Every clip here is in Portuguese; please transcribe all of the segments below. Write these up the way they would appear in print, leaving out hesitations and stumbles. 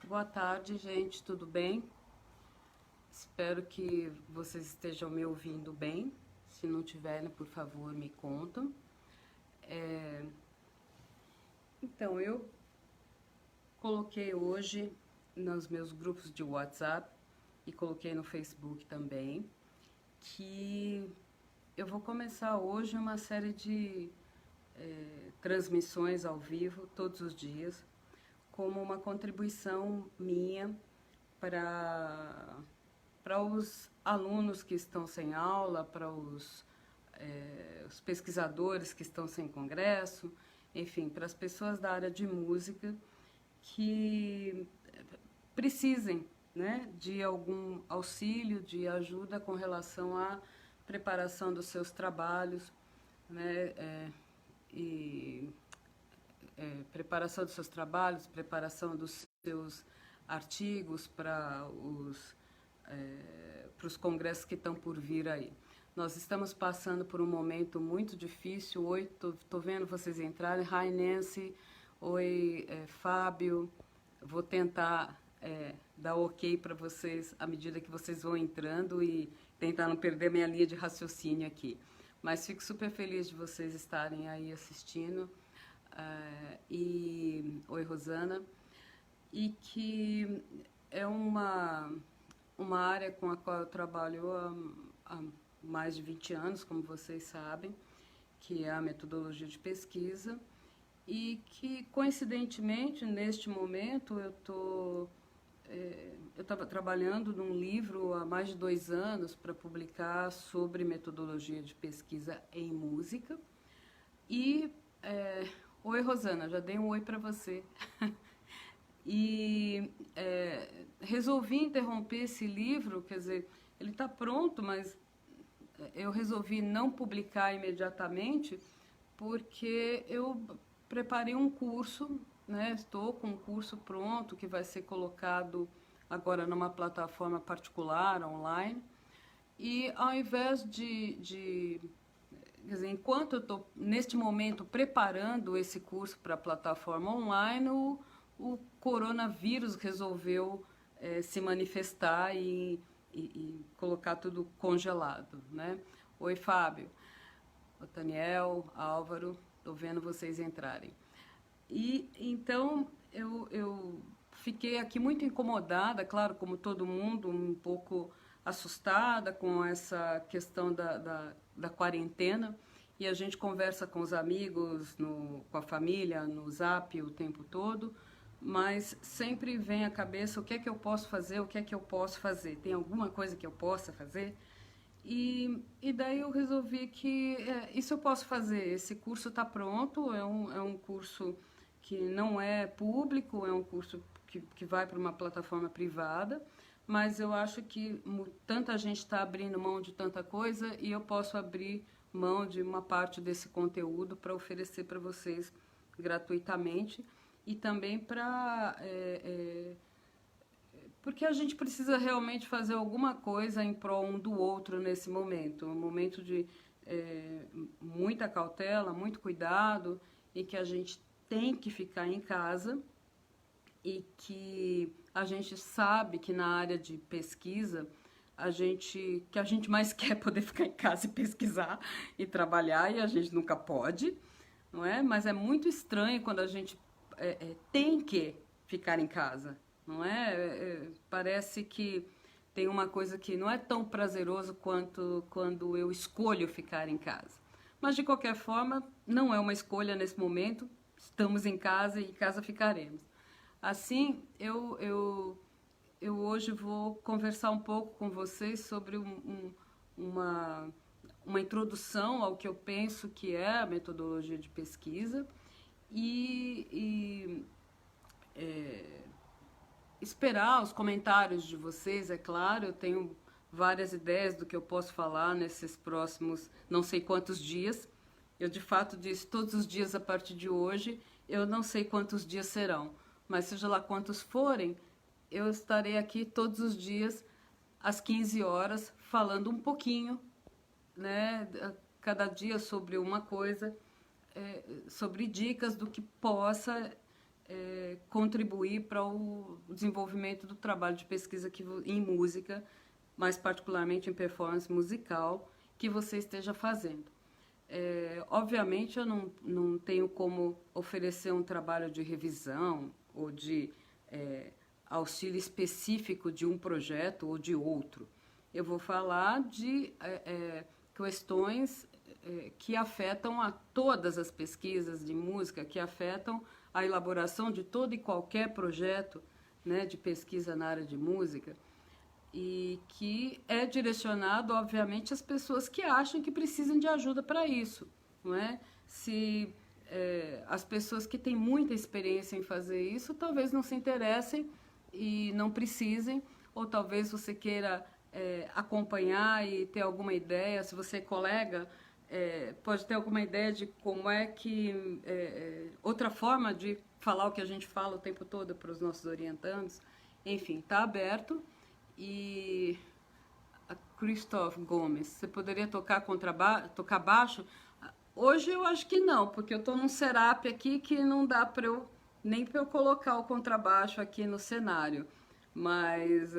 Boa tarde, gente, tudo bem? Espero que vocês estejam me ouvindo bem. Se não tiverem, por favor, me contam. Então, eu coloquei hoje nos meus grupos de WhatsApp e coloquei no Facebook também que eu vou começar hoje uma série de transmissões ao vivo todos os dias como uma contribuição minha para os alunos que estão sem aula, para os pesquisadores que estão sem congresso, enfim, para as pessoas da área de música que precisem, né, de algum auxílio, de ajuda com relação à preparação dos seus trabalhos, né, e preparação dos seus trabalhos, preparação dos seus artigos para os congressos que estão por vir aí. Nós estamos passando por um momento muito difícil. Oi, tô vendo vocês entrarem. Hi, Nancy. Oi, Fábio. Vou tentar dar ok para vocês à medida que vocês vão entrando e tentar não perder minha linha de raciocínio aqui. Mas fico super feliz de vocês estarem aí assistindo. Oi, Rosana. E que é uma área com a qual eu trabalho há mais de 20 anos, como vocês sabem, que é a metodologia de pesquisa, e que, coincidentemente, neste momento, eu estava trabalhando num livro há mais de 2 anos para publicar sobre metodologia de pesquisa em música. E, oi, Rosana, já dei um oi para você. E resolvi interromper esse livro, quer dizer, ele está pronto, mas eu resolvi não publicar imediatamente porque eu preparei um curso, né? Estou com um curso pronto que vai ser colocado agora numa plataforma particular, online. E ao invés quer dizer, enquanto eu estou, neste momento, preparando esse curso para a plataforma online, o coronavírus resolveu se manifestar e colocar tudo congelado, né? Oi, Fábio, o Daniel, Álvaro, estou vendo vocês entrarem. E então eu fiquei aqui muito incomodada, claro, como todo mundo, um pouco assustada com essa questão da quarentena. E a gente conversa com os amigos, com a família, no Zap o tempo todo, mas sempre vem à cabeça o que é que eu posso fazer, o que é que eu posso fazer, tem alguma coisa que eu possa fazer? E daí eu resolvi que isso eu posso fazer, esse curso está pronto, é um curso que não é público, é um curso que vai para uma plataforma privada, mas eu acho que tanta gente está abrindo mão de tanta coisa e eu posso abrir mão de uma parte desse conteúdo para oferecer para vocês gratuitamente e também porque a gente precisa realmente fazer alguma coisa em prol um do outro nesse momento, um momento de muita cautela, muito cuidado, e que a gente tem que ficar em casa e que a gente sabe que na área de pesquisa que a gente mais quer é poder ficar em casa e pesquisar e trabalhar e a gente nunca pode, não é? Mas é muito estranho quando a gente tem que ficar em casa, não é? Parece que tem uma coisa que não é tão prazeroso quanto quando eu escolho ficar em casa. Mas de qualquer forma, não é uma escolha nesse momento, estamos em casa e em casa ficaremos. Assim, eu hoje vou conversar um pouco com vocês sobre uma introdução ao que eu penso que é a metodologia de pesquisa e esperar os comentários de vocês, é claro. Eu tenho várias ideias do que eu posso falar nesses próximos não sei quantos dias. Eu, de fato, disse todos os dias a partir de hoje, eu não sei quantos dias serão, mas seja lá quantos forem, eu estarei aqui todos os dias às 15 horas falando um pouquinho, né, cada dia sobre uma coisa, sobre dicas do que possa contribuir para o desenvolvimento do trabalho de pesquisa em música, mais particularmente em performance musical, que você esteja fazendo. Obviamente, eu não tenho como oferecer um trabalho de revisão ou de auxílio específico de um projeto ou de outro. Eu vou falar de questões que afetam a todas as pesquisas de música, que afetam a elaboração de todo e qualquer projeto, né, de pesquisa na área de música, e que é direcionado, obviamente, às pessoas que acham que precisam de ajuda para isso, não é? Se as pessoas que têm muita experiência em fazer isso, talvez não se interessem e não precisem, ou talvez você queira acompanhar e ter alguma ideia, se você é colega, pode ter alguma ideia de como é que outra forma de falar o que a gente fala o tempo todo para os nossos orientandos. Enfim, está aberto. E a Christoph Gomes, você poderia tocar tocar baixo? Hoje eu acho que não, porque eu estou num setup aqui que não dá para eu nem para eu colocar o contrabaixo aqui no cenário. Mas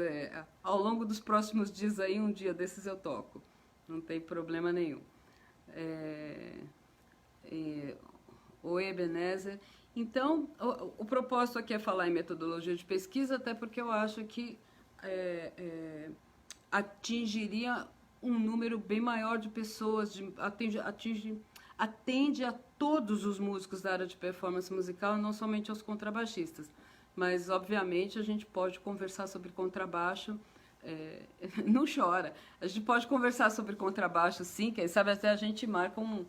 ao longo dos próximos dias aí, um dia desses eu toco, não tem problema nenhum. O Ebenezer. Então, o propósito aqui é falar em metodologia de pesquisa, até porque eu acho que atingiria um número bem maior de pessoas, atende a todos os músicos da área de performance musical, não somente aos contrabaixistas. Mas, obviamente, a gente pode conversar sobre contrabaixo, não chora. A gente pode conversar sobre contrabaixo, sim, quem sabe até a gente marca um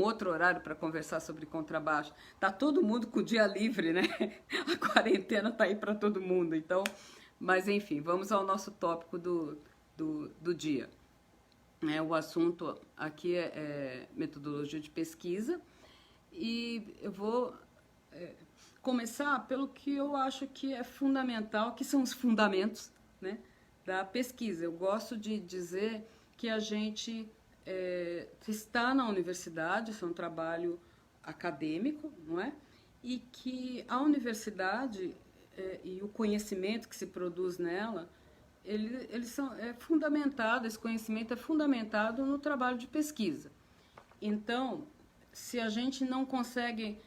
outro horário para conversar sobre contrabaixo. Tá todo mundo com o dia livre, né? A quarentena tá aí para todo mundo, então... Mas, enfim, vamos ao nosso tópico do dia. O assunto aqui é metodologia de pesquisa, e eu vou começar pelo que eu acho que é fundamental, que são os fundamentos, né, da pesquisa. Eu gosto de dizer que a gente está na universidade, isso é um trabalho acadêmico, não é? E que a universidade e o conhecimento que se produz nela, eles são fundamentado, esse conhecimento é fundamentado no trabalho de pesquisa. Então, se a gente não consegue,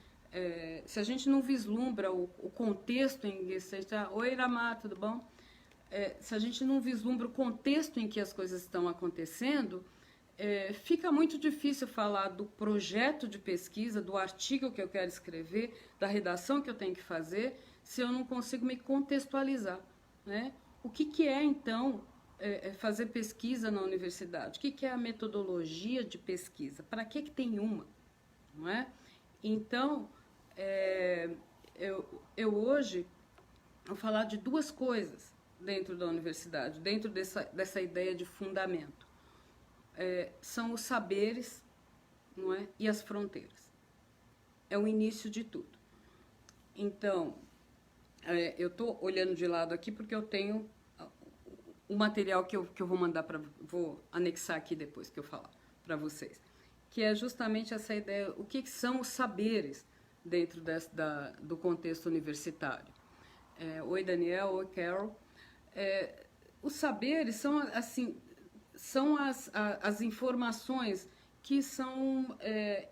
se a gente não vislumbra o contexto em que você está... Oi, Iramá, tudo bom? Se a gente não vislumbra o contexto em que as coisas estão acontecendo, fica muito difícil falar do projeto de pesquisa, do artigo que eu quero escrever, da redação que eu tenho que fazer, se eu não consigo me contextualizar, né? O que é, então, fazer pesquisa na universidade? O que é a metodologia de pesquisa? Para que tem uma? Não é? Então, eu hoje vou falar de duas coisas dentro da universidade, dentro dessa ideia de fundamento. São os saberes, não é? E as fronteiras. É o início de tudo. Então, eu estou olhando de lado aqui porque eu tenho o material que eu vou mandar vou anexar aqui depois que eu falar para vocês, que é justamente essa ideia, o que são os saberes dentro do contexto universitário. Oi, Daniel, oi, Carol. Os saberes são, assim, são as informações que são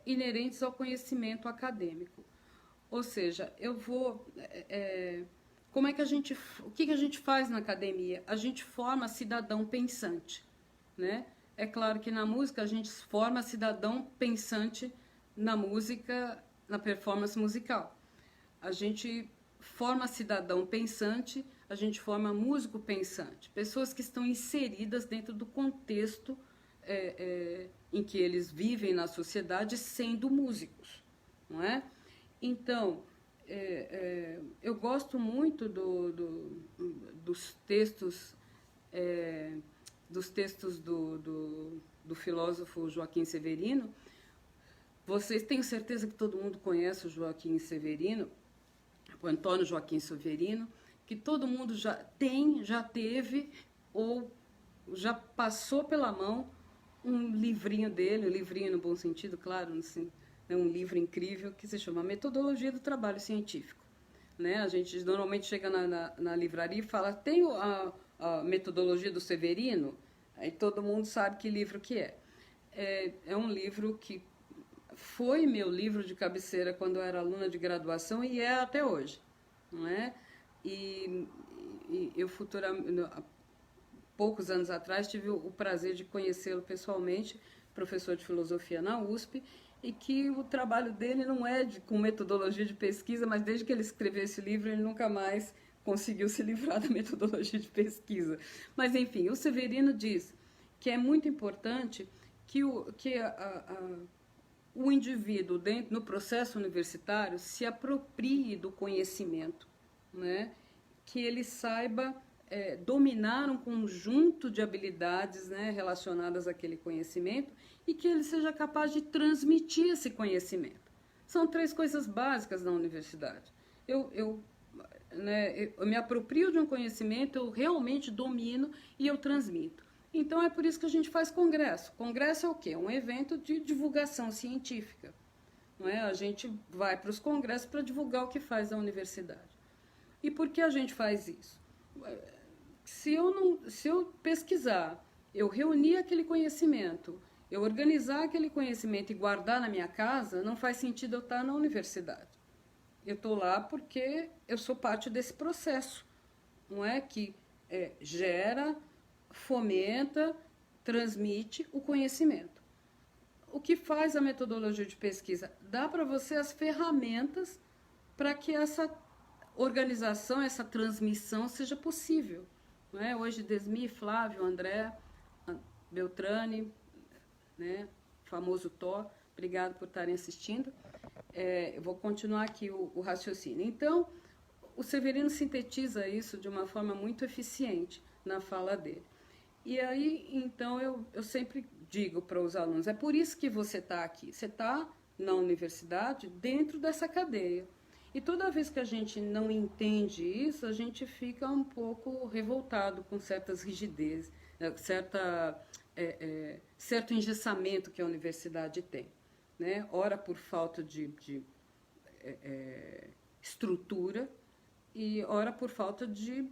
inerentes ao conhecimento acadêmico. Ou seja, como é que o que a gente faz na academia? A gente forma cidadão pensante, né? É claro que na música a gente forma cidadão pensante na música, na performance musical. A gente forma cidadão pensante, a gente forma músico pensante. Pessoas que estão inseridas dentro do contexto em que eles vivem na sociedade sendo músicos, não é? Então, eu gosto muito dos textos do filósofo Joaquim Severino. Vocês têm certeza que todo mundo conhece o Joaquim Severino, o Antônio Joaquim Severino, que todo mundo já teve ou já passou pela mão um livrinho dele, um livrinho no bom sentido, claro, assim, é um livro incrível que se chama Metodologia do Trabalho Científico. né? A gente normalmente chega na livraria e fala, tem a metodologia do Severino? Aí todo mundo sabe que livro que é. É um livro que foi meu livro de cabeceira quando eu era aluna de graduação e é até hoje, não é? E eu futuramente, há poucos anos atrás, tive o prazer de conhecê-lo pessoalmente, professor de filosofia na USP, e que o trabalho dele não é com metodologia de pesquisa, mas desde que ele escreveu esse livro, ele nunca mais conseguiu se livrar da metodologia de pesquisa. Mas, enfim, o Severino diz que é muito importante que o indivíduo, dentro, no processo universitário, se aproprie do conhecimento, né? Que ele saiba dominar um conjunto de habilidades, né, relacionadas àquele conhecimento e que ele seja capaz de transmitir esse conhecimento. São 3 coisas básicas na universidade. Eu me aproprio de um conhecimento, eu realmente domino e eu transmito. Então é por isso que a gente faz congresso. Congresso é o quê? Um evento de divulgação científica. Não é? A gente vai para os congressos para divulgar o que faz a universidade. E por que a gente faz isso? Se eu pesquisar, eu reunir aquele conhecimento, eu organizar aquele conhecimento e guardar na minha casa, não faz sentido eu estar na universidade. Eu estou lá porque eu sou parte desse processo, não é? Que gera, fomenta, transmite o conhecimento. O que faz a metodologia de pesquisa? Dá para você as ferramentas para que essa organização, essa transmissão seja possível. Não é? Hoje, Desmi, Flávio, André, Beltrane, né? Famoso Thor, obrigado por estarem assistindo. Eu vou continuar aqui o raciocínio. Então, o Severino sintetiza isso de uma forma muito eficiente na fala dele. E aí, então, eu sempre digo para os alunos, é por isso que você está aqui. Você está na universidade dentro dessa cadeia. E toda vez que a gente não entende isso, a gente fica um pouco revoltado com certas rigidezes, certo engessamento que a universidade tem, né? Ora por falta de estrutura e ora por falta de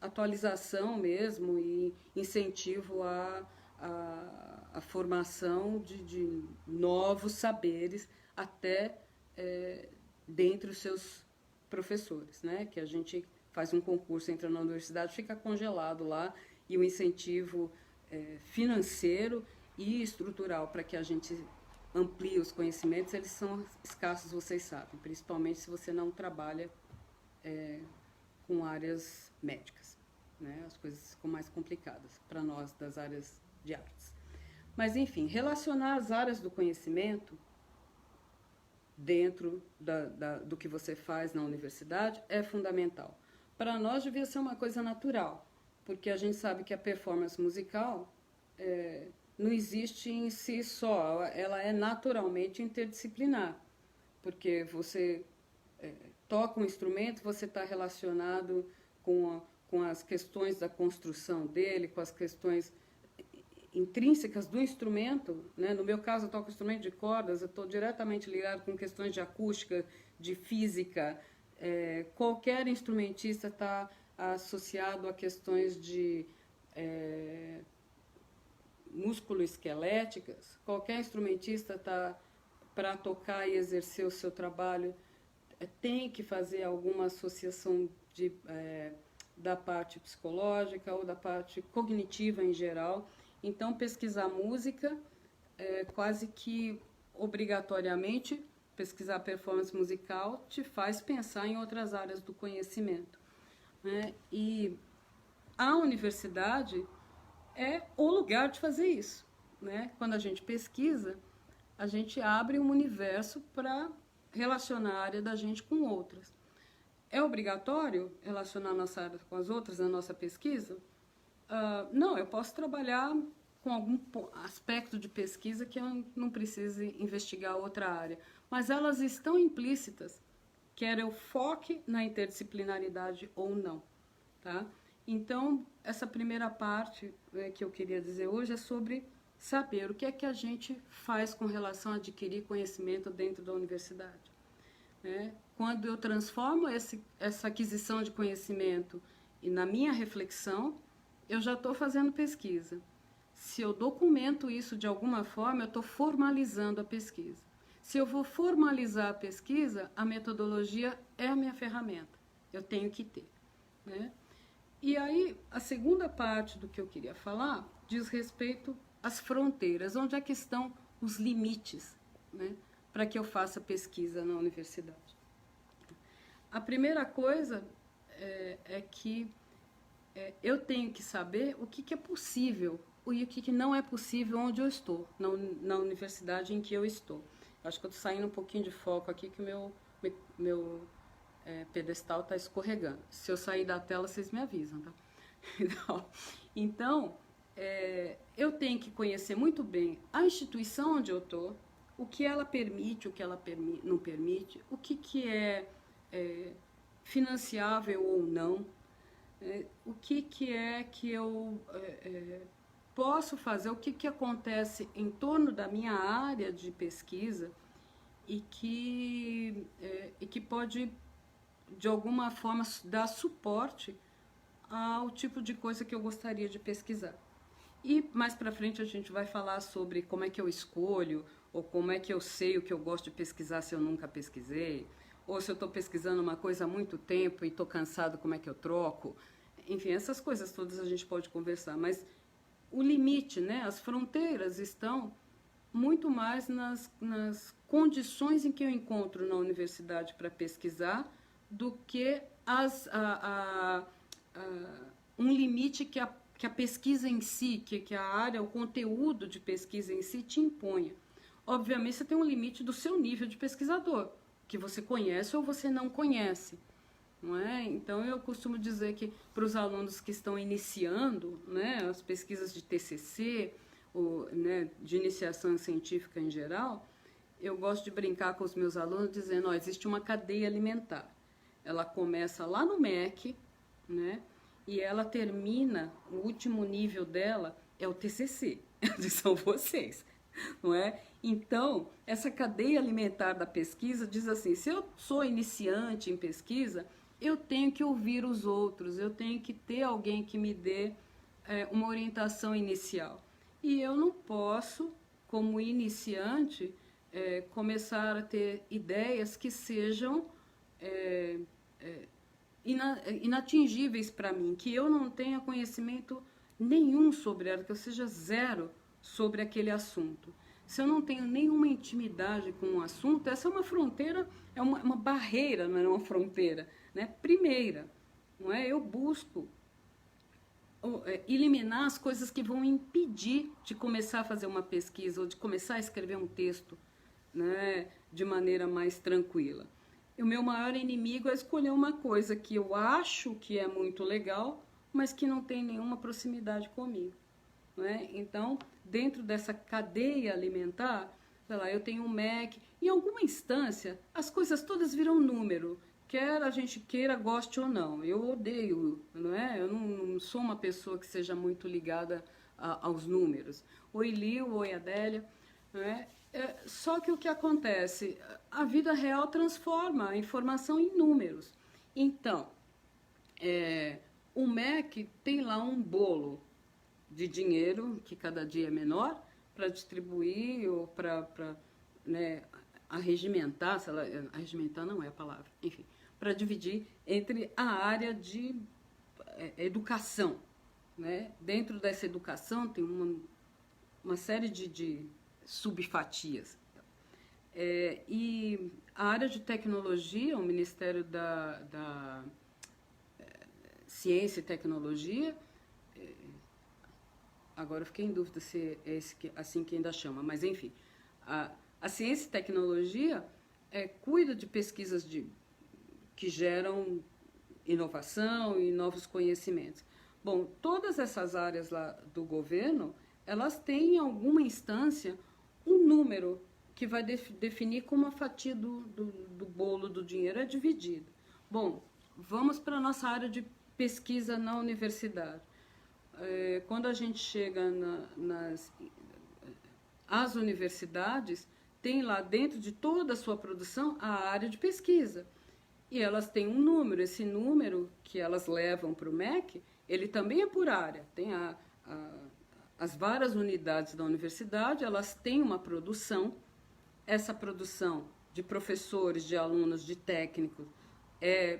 atualização mesmo e incentivo à formação de novos saberes até dentre os seus professores, né? Que a gente faz um concurso, entra na universidade, fica congelado lá e o incentivo financeiro e estrutural para que a gente amplie os conhecimentos, eles são escassos, vocês sabem, principalmente se você não trabalha com áreas médicas, né? As coisas ficam mais complicadas para nós das áreas de artes. Mas, enfim, relacionar as áreas do conhecimento dentro do que você faz na universidade é fundamental. Para nós devia ser uma coisa natural, porque a gente sabe que a performance musical não existe em si só, ela é naturalmente interdisciplinar, porque você toca um instrumento, você está relacionado com as questões da construção dele, com as questões intrínsecas do instrumento, né? No meu caso eu toco instrumento de cordas, eu estou diretamente ligado com questões de acústica, de física, qualquer instrumentista está associado a questões de músculo-esqueléticas, qualquer instrumentista está para tocar e exercer o seu trabalho tem que fazer alguma associação da parte psicológica ou da parte cognitiva em geral. Então, pesquisar música, quase que obrigatoriamente, pesquisar performance musical te faz pensar em outras áreas do conhecimento, né? E a universidade é o lugar de fazer isso, né? Quando a gente pesquisa, a gente abre um universo para relacionar a área da gente com outras. É obrigatório relacionar a nossa área com as outras na nossa pesquisa? Não, eu posso trabalhar com algum aspecto de pesquisa que eu não precise investigar outra área, mas elas estão implícitas, quer eu foque na interdisciplinaridade ou não, tá? Então, essa primeira parte que eu queria dizer hoje é sobre saber o que é que a gente faz com relação a adquirir conhecimento dentro da universidade, né? quando eu transformo essa aquisição de conhecimento e na minha reflexão, eu já estou fazendo pesquisa. Se eu documento isso de alguma forma, eu estou formalizando a pesquisa. Se eu vou formalizar a pesquisa, a metodologia é a minha ferramenta. Eu tenho que ter, né? E aí, a segunda parte do que eu queria falar diz respeito às fronteiras. Onde é que estão os limites, né, para que eu faça pesquisa na universidade? A primeira coisa é que eu tenho que saber o que é possível e o que não é possível onde eu estou, na universidade em que eu estou. Acho que eu estou saindo um pouquinho de foco aqui, que o meu pedestal está escorregando. Se eu sair da tela, vocês me avisam, tá? Então, eu tenho que conhecer muito bem a instituição onde eu estou, o que ela permite, o que ela não permite, o que é financiável ou não, o que é que eu posso fazer, o que acontece em torno da minha área de pesquisa e que pode, de alguma forma, dar suporte ao tipo de coisa que eu gostaria de pesquisar. E mais para frente a gente vai falar sobre como é que eu escolho, ou como é que eu sei o que eu gosto de pesquisar se eu nunca pesquisei, ou se eu estou pesquisando uma coisa há muito tempo e estou cansado, como é que eu troco. Enfim, essas coisas todas a gente pode conversar, mas o limite, né, as fronteiras estão muito mais nas condições em que eu encontro na universidade para pesquisar do que um limite que a pesquisa em si, que a área, o conteúdo de pesquisa em si te imponha. Obviamente, você tem um limite do seu nível de pesquisador, que você conhece ou você não conhece. Não é? Então, eu costumo dizer que para os alunos que estão iniciando, né, as pesquisas de TCC, né, de iniciação científica em geral, eu gosto de brincar com os meus alunos dizendo, existe uma cadeia alimentar. Ela começa lá no MEC, né, e ela termina, o último nível dela é o TCC, são vocês, não é? Então, essa cadeia alimentar da pesquisa diz assim, se eu sou iniciante em pesquisa, eu tenho que ouvir os outros, eu tenho que ter alguém que me dê uma orientação inicial. E eu não posso, como iniciante, começar a ter ideias que sejam inatingíveis para mim, que eu não tenha conhecimento nenhum sobre ela, que eu seja zero sobre aquele assunto. Se eu não tenho nenhuma intimidade com o assunto, essa é uma fronteira, é uma barreira, não é uma fronteira, né? Primeira, não é? Eu busco eliminar as coisas que vão impedir de começar a fazer uma pesquisa ou de começar a escrever um texto, né, de maneira mais tranquila. E o meu maior inimigo é escolher uma coisa que eu acho que é muito legal, mas que não tem nenhuma proximidade comigo. Né? Então, dentro dessa cadeia alimentar, sei lá, eu tenho um MEC, em alguma instância, as coisas todas viram número, quer a gente queira, goste ou não. Eu odeio, não é? Eu não sou uma pessoa que seja muito ligada aos números. Oi, Lil, oi, Adélia. Não é? Só que o que acontece? A vida real transforma a informação em números. Então, o MEC tem lá um bolo de dinheiro, que cada dia é menor, para distribuir ou para né, arregimentar, sei lá, arregimentar não é a palavra, enfim, para dividir entre a área de educação. Né? Dentro dessa educação tem uma série de subfatias. E a área de tecnologia, o Ministério da Ciência e Tecnologia, agora eu fiquei em dúvida se é assim que ainda chama, mas enfim, a ciência e tecnologia cuida de pesquisas que geram inovação e novos conhecimentos. Bom, todas essas áreas lá do governo, elas têm em alguma instância um número que vai definir como a fatia do bolo do dinheiro é dividida. Bom, vamos para a nossa área de pesquisa na universidade. Quando a gente chega as universidades, tem lá dentro de toda a sua produção a área de pesquisa. e elas têm um número. Esse número que elas levam para o MEC, ele também é por área. Tem as várias unidades da universidade, elas têm uma produção. Essa produção de professores, de alunos, de técnicos, é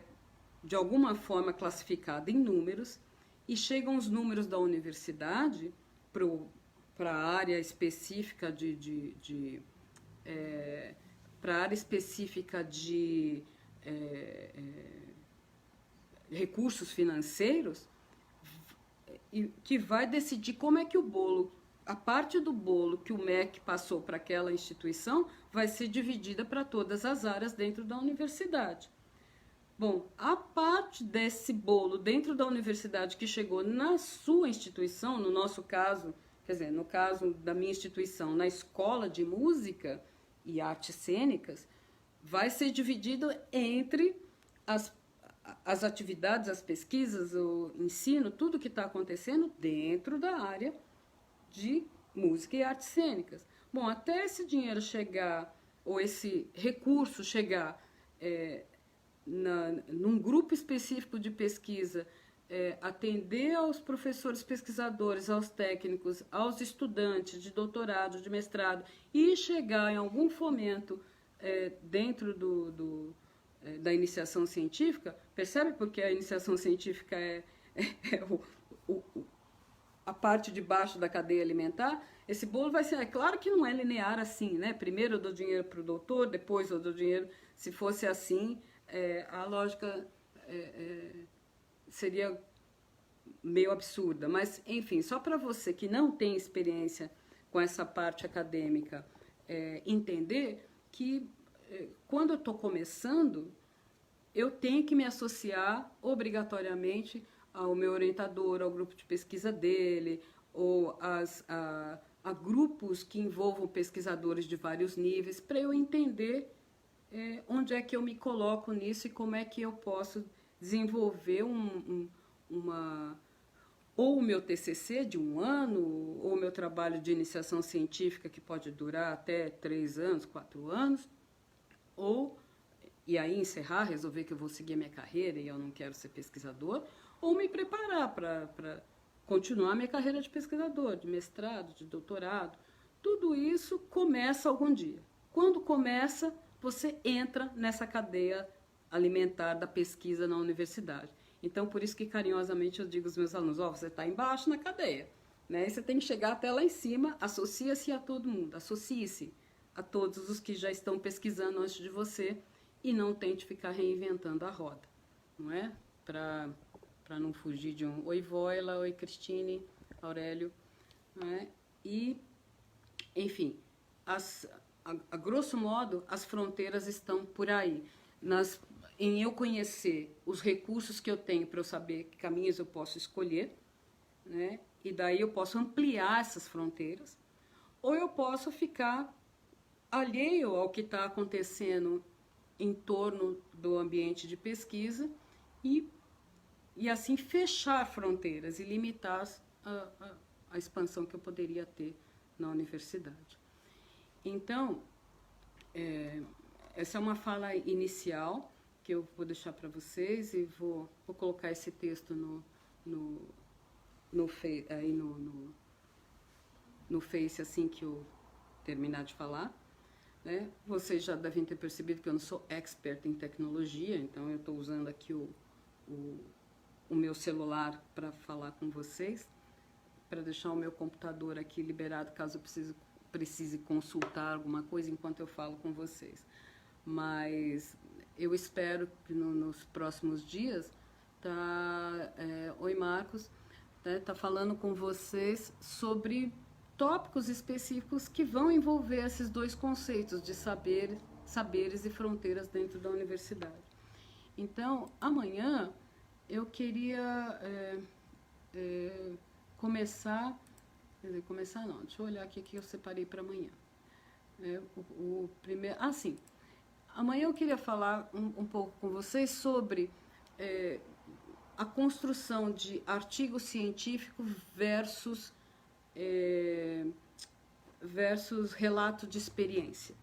de alguma forma classificada em números, e chegam os números da universidade para a área específica para a área específica de recursos financeiros, que vai decidir como é que o bolo, a parte do bolo que o MEC passou para aquela instituição, vai ser dividida para todas as áreas dentro da universidade. Bom, a parte desse bolo dentro da universidade que chegou na sua instituição, no nosso caso, quer dizer, no caso da minha instituição, na Escola de Música e Artes Cênicas, vai ser dividido entre as atividades, as pesquisas, o ensino, tudo que está acontecendo dentro da área de música e artes cênicas. Bom, até esse dinheiro chegar, ou esse recurso chegar num grupo específico de pesquisa, atender aos professores pesquisadores, aos técnicos, aos estudantes de doutorado, de mestrado, e chegar em algum fomento dentro da iniciação científica, percebe? Porque a iniciação científica é a parte de baixo da cadeia alimentar. Esse bolo vai ser, é claro que não é linear assim, né? Primeiro eu dou dinheiro para o doutor, depois eu dou dinheiro. Se fosse assim, a lógica seria meio absurda. Mas, enfim, só para você que não tem experiência com essa parte acadêmica, entender que quando eu estou começando, eu tenho que me associar obrigatoriamente ao meu orientador, ao grupo de pesquisa dele, ou a grupos que envolvam pesquisadores de vários níveis, para eu entender onde é que eu me coloco nisso e como é que eu posso desenvolver ou o meu TCC de 1 ano, ou o meu trabalho de iniciação científica, que pode durar até 3 anos, 4 anos, e aí encerrar, resolver que eu vou seguir a minha carreira e eu não quero ser pesquisador, ou me preparar para continuar a minha carreira de pesquisador, de mestrado, de doutorado. Tudo isso começa algum dia. Quando começa, você entra nessa cadeia alimentar da pesquisa na universidade. Então, por isso que carinhosamente eu digo aos meus alunos, você está embaixo na cadeia, né? E você tem que chegar até lá em cima, associa-se a todo mundo, associe-se a todos os que já estão pesquisando antes de você e não tente ficar reinventando a roda, não é? Para não fugir de um oi Voila, oi Cristine, Aurélio, não é? E, enfim, a grosso modo, as fronteiras estão por aí. Em eu conhecer os recursos que eu tenho para eu saber que caminhos eu posso escolher, né? E daí eu posso ampliar essas fronteiras, ou eu posso ficar alheio ao que está acontecendo em torno do ambiente de pesquisa e assim fechar fronteiras e limitar a expansão que eu poderia ter na universidade. Então, essa é uma fala inicial que eu vou deixar para vocês e vou colocar esse texto no Face assim que eu terminar de falar. Né? Vocês já devem ter percebido que eu não sou expert em tecnologia, então eu estou usando aqui o meu celular para falar com vocês, para deixar o meu computador aqui liberado caso eu precise consultar alguma coisa enquanto eu falo com vocês. Mas eu espero que nos próximos dias Oi Marcos, tá falando com vocês sobre tópicos específicos que vão envolver esses dois conceitos de saberes e fronteiras dentro da universidade. Então, amanhã eu queria começar não, deixa eu olhar aqui que eu separei para amanhã. Primeiro, sim, amanhã eu queria falar um pouco com vocês sobre a construção de artigo científico versus relato de experiência.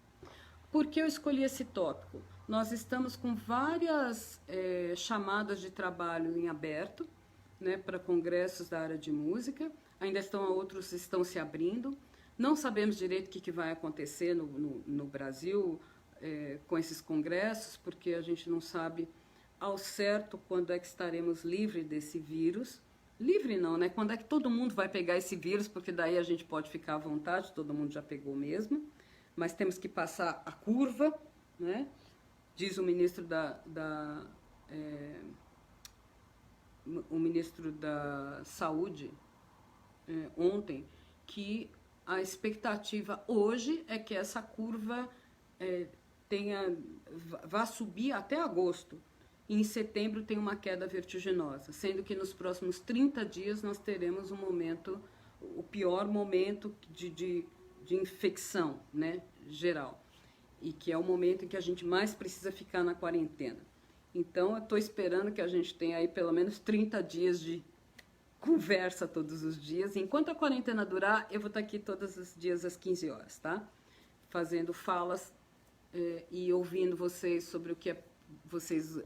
Por que eu escolhi esse tópico? Nós estamos com várias chamadas de trabalho em aberto, né, para congressos da área de música. Ainda outros estão se abrindo. Não sabemos direito o que vai acontecer no Brasil com esses congressos, porque a gente não sabe ao certo quando é que estaremos livres desse vírus. Livre não, né? Quando é que todo mundo vai pegar esse vírus, porque daí a gente pode ficar à vontade, todo mundo já pegou mesmo, mas temos que passar a curva, né? Diz o ministro o ministro da Saúde ontem que a expectativa hoje é que essa curva vá subir até agosto. E em setembro tem uma queda vertiginosa, sendo que nos próximos 30 dias nós teremos o pior momento de infecção, né, geral. E que é o momento em que a gente mais precisa ficar na quarentena. Então, eu estou esperando que a gente tenha aí pelo menos 30 dias de conversa todos os dias. Enquanto a quarentena durar, eu vou estar aqui todos os dias às 15 horas, tá? Fazendo falas e ouvindo vocês sobre o que vocês...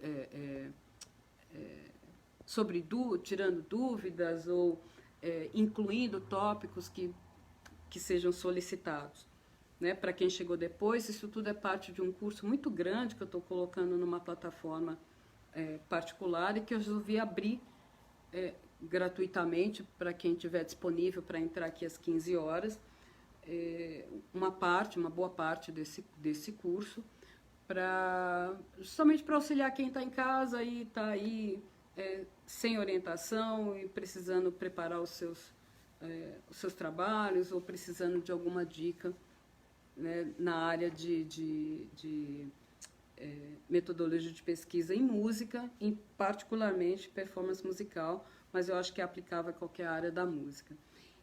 tirando dúvidas ou incluindo tópicos que sejam solicitados. Né? Para quem chegou depois, isso tudo é parte de um curso muito grande que eu estou colocando numa plataforma particular e que eu resolvi abrir gratuitamente para quem estiver disponível para entrar aqui às 15 horas, uma boa parte desse curso, justamente para auxiliar quem está em casa e está aí sem orientação e precisando preparar os seus trabalhos ou precisando de alguma dica, né, na área de metodologia de pesquisa em música, particularmente performance musical, mas eu acho que é aplicável a qualquer área da música.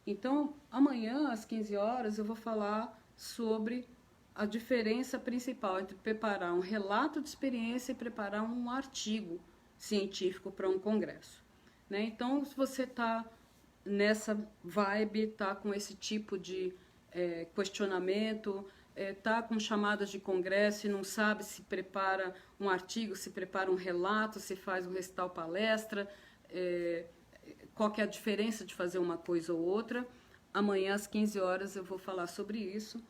Então, amanhã, às 15 horas, eu vou falar sobre a diferença principal entre preparar um relato de experiência e preparar um artigo científico para um congresso. Né? Então, se você está nessa vibe, está com esse tipo de questionamento, está com chamadas de congresso e não sabe se prepara um artigo, se prepara um relato, se faz um recital palestra, qual que é a diferença de fazer uma coisa ou outra. Amanhã, às 15 horas, eu vou falar sobre isso.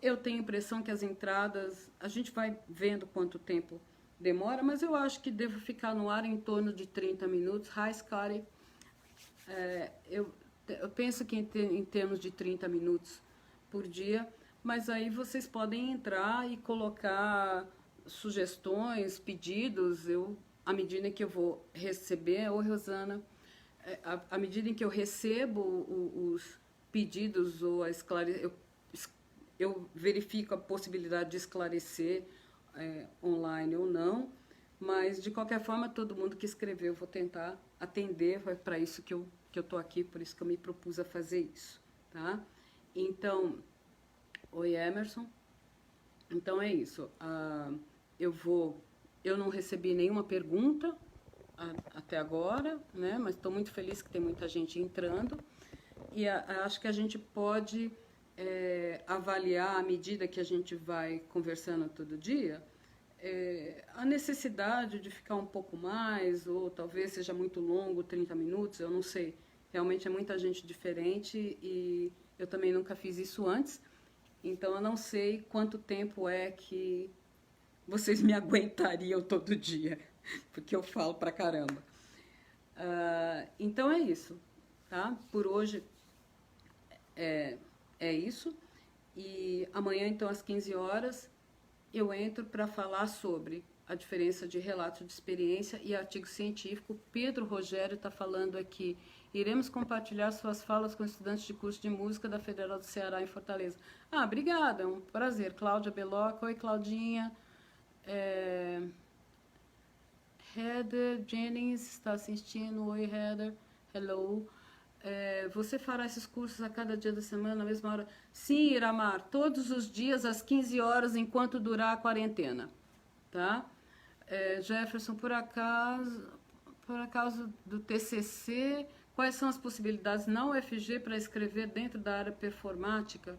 Eu tenho a impressão que as entradas, a gente vai vendo quanto tempo demora, mas eu acho que devo ficar no ar em torno de 30 minutos. Hi, Scotty. Eu penso que em termos de 30 minutos por dia, mas aí vocês podem entrar e colocar sugestões, pedidos. À medida que eu vou receber, Rosana, à medida em que eu recebo os pedidos ou eu verifico a possibilidade de esclarecer online ou não, mas de qualquer forma todo mundo que escreveu eu vou tentar atender, é para isso que eu estou aqui, por isso que eu me propus a fazer isso, tá? Então, oi Emerson, então é isso, eu não recebi nenhuma pergunta até agora, né? Mas estou muito feliz que tem muita gente entrando e acho que a gente pode avaliar, à medida que a gente vai conversando todo dia, a necessidade de ficar um pouco mais, ou talvez seja muito longo, 30 minutos, eu não sei. Realmente é muita gente diferente e eu também nunca fiz isso antes, então eu não sei quanto tempo é que vocês me aguentariam todo dia, porque eu falo pra caramba. Então é isso, tá? Por hoje é isso. E amanhã, então, às 15 horas, eu entro para falar sobre a diferença de relato de experiência e artigo científico. Pedro Rogério está falando aqui. Iremos compartilhar suas falas com estudantes de curso de música da Federal do Ceará em Fortaleza. Obrigada, é um prazer. Cláudia Beloca, oi Claudinha. Heather Jennings está assistindo, oi Heather, hello. Você fará esses cursos a cada dia da semana, na mesma hora? Sim, Iramar, todos os dias às 15 horas, enquanto durar a quarentena, tá? Jefferson, por acaso do TCC, quais são as possibilidades na UFG para escrever dentro da área performática?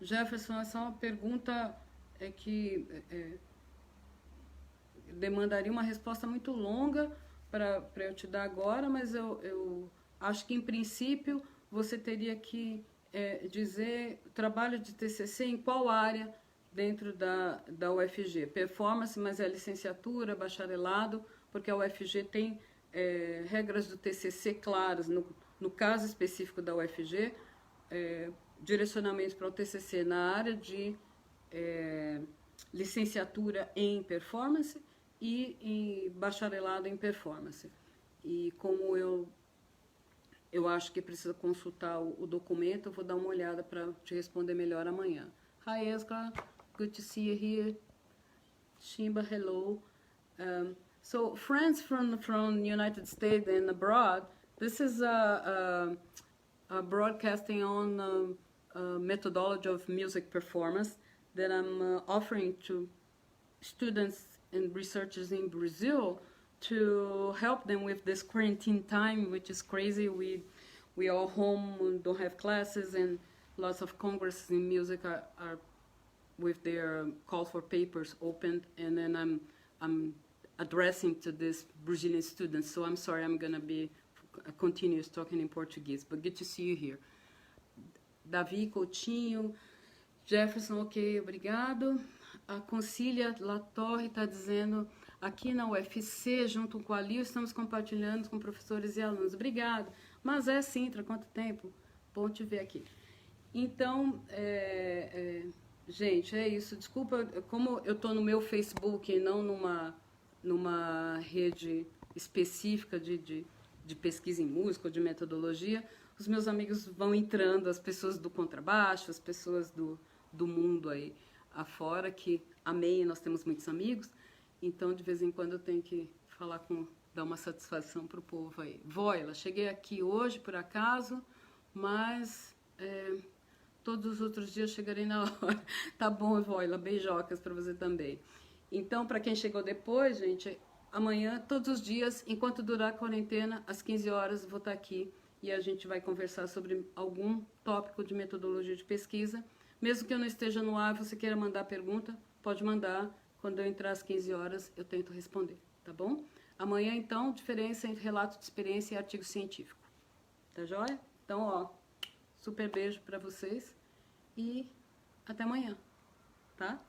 Jefferson, essa é uma pergunta é que demandaria uma resposta muito longa para eu te dar agora, mas eu acho que, em princípio, você teria que dizer trabalho de TCC em qual área dentro da UFG. Performance, mas é licenciatura, bacharelado, porque a UFG tem regras do TCC claras. No caso específico da UFG, direcionamento para o TCC na área de licenciatura em performance e bacharelado em performance. E como eu acho que precisa consultar o documento, eu vou dar uma olhada para te responder melhor amanhã. Hi, Esca. Good to see you here. Shimba, hello. So, friends from United States and abroad, this is a broadcasting on methodology of music performance that I'm offering to students and researchers in Brazil to help them with this quarantine time, which is crazy. We are home and don't have classes, and lots of congresses in music are with their call for papers opened, and then I'm addressing to these Brazilian students. So I'm sorry, I'm gonna be continuous talking in Portuguese, but good to see you here. Davi Coutinho, Jefferson, ok, obrigado. A Concília Latorre está dizendo, aqui na UFC, junto com a Lio, estamos compartilhando com professores e alunos. Obrigado. Mas Sintra, quanto tempo? Bom te ver aqui. Então, gente, é isso. Desculpa, como eu estou no meu Facebook e não numa rede específica de pesquisa em música ou de metodologia, os meus amigos vão entrando, as pessoas do contrabaixo, as pessoas do mundo aí afora, que amém, nós temos muitos amigos, então de vez em quando eu tenho que dar uma satisfação pro povo aí. Voila, cheguei aqui hoje por acaso, mas todos os outros dias chegarei na hora. Tá bom, Voila, beijocas para você também. Então, para quem chegou depois, gente, amanhã, todos os dias, enquanto durar a quarentena, às 15 horas, vou estar aqui e a gente vai conversar sobre algum tópico de metodologia de pesquisa. Mesmo que eu não esteja no ar e você queira mandar pergunta, pode mandar. Quando eu entrar às 15 horas, eu tento responder, tá bom? Amanhã, então, diferença entre relato de experiência e artigo científico. Tá joia? Então, ó, super beijo para vocês e até amanhã, tá?